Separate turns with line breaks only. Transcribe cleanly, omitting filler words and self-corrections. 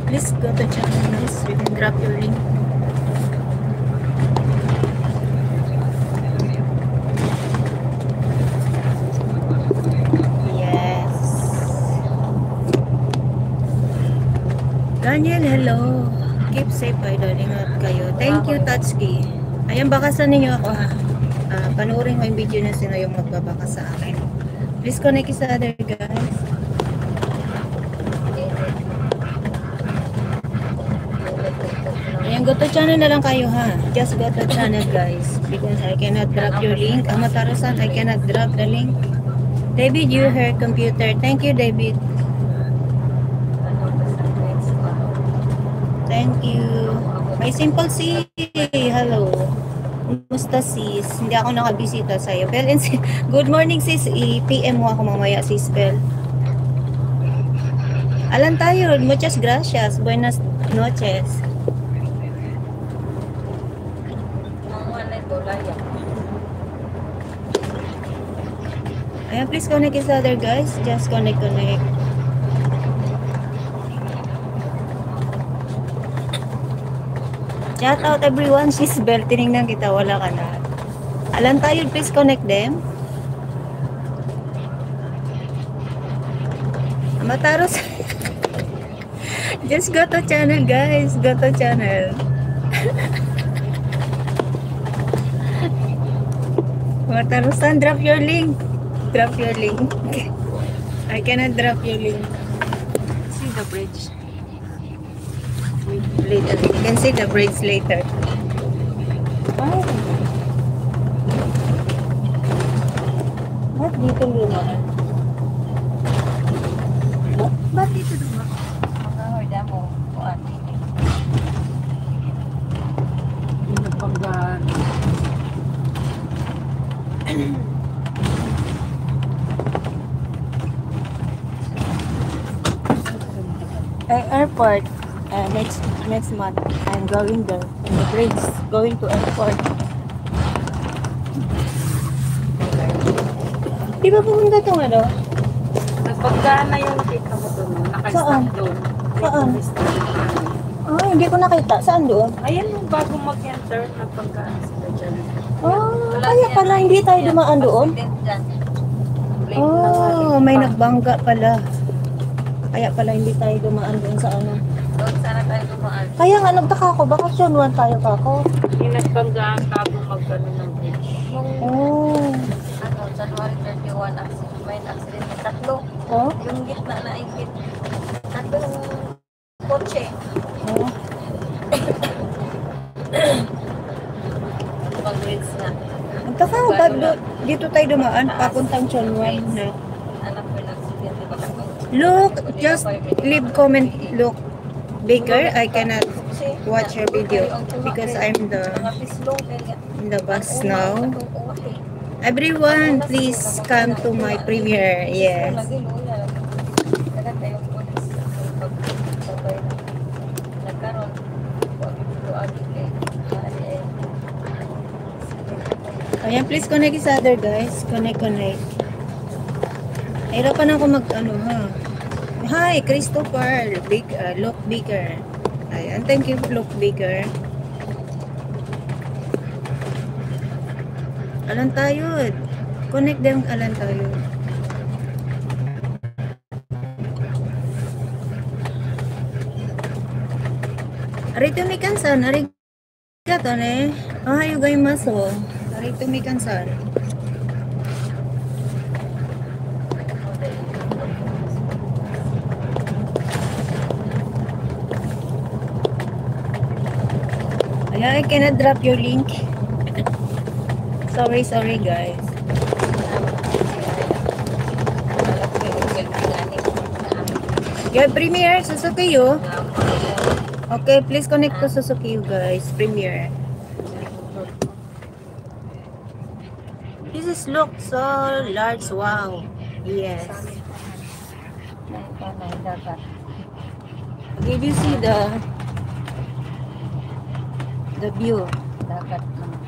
Please go to channel guys. You can drop your link. Yes. Daniel, hello. Keep safe, idol. Ingat kayo. Thank you, Tatsuki. Ayan, bakasan ninyo ako ha. Panoorin ko yung video na sino yung magbabakas sa akin. Please connect sa other guys. Ayan, go to channel na lang kayo ha. Just go to channel guys. Because I cannot drop your link. Amatarusan, I cannot drop the link. David, you heard computer. Thank you, David. Thank you. My simple C. Hello. Kumusta sis? Hindi ako nakabisita sa'yo. Bel, good morning sis. I-PM mo ako mamaya sis Bel. Alan tayo. Muchas gracias. Buenas noches. Ayan, please connect each other guys. Just connect. Shout out everyone, she's Bell. Tinignan kita, wala ka na. Alam tayo, please connect them. Mataros. Just go to channel guys. Go to channel. Matarosan, drop your link. Drop your link. I cannot drop your link. See the bridge. Later. You can see the bridge later. Wow. Ba't dito luma? Ba't dito luma? Mga horda mo. Kuan.
Pinagpanggaan.
Airport. Next month, I'm going there. And the bridge going to airport. Di ba pumunta itong ano?
Nagpagkaan na yung kita mo doon.
Saan?
Naka-stop doon.
Saan? Ah, hindi ko nakita. Saan doon?
Ayan yung bago mag-enter, nagpagkaan sila dyan.
Oh, kaya pala hindi tayo dumaan doon. Oh, may nagbangga pala. Kaya pala hindi tayo dumaan doon sa ano.
Doon sana tayo dumaan.
Kaya nga, nagtaka ko. Baka Sionwan tayo kako.
Yung nagpagkaan bago mag-ano ng bridge.
Oh.
Ano, January 31, may accident ng tatlo.
Oh?
Yung gitna na ikit. Tatlong kotse.
Oh.
Pag-bridge na.
Nagtaka ko. Ba't dito tayo dumaan? Papuntang Sionwan na.
Anak ko yung accident. Diba?
Look, just leave comment. Look, Baker, I cannot watch your video because I'm in the bus now. Everyone, please come to my premiere. Yes. Ayan, please connect each other guys. Connect. Hirapan ako mag-ano ha. Hi, Christopher. Luke Baker. Ayan, thank you, Luke Baker. Alan tayo. Connect them, alan tayo. Arito mi kansan. Arigato ne. Ohayo gozaimasu. Arito mi kansan. I cannot drop your link. Sorry guys. Yeah, premiere Suzuki you. Okay, please connect to Suzuki you guys. Premiere. This is look so large. Wow. Yes. Did you see the view?
Dagat ng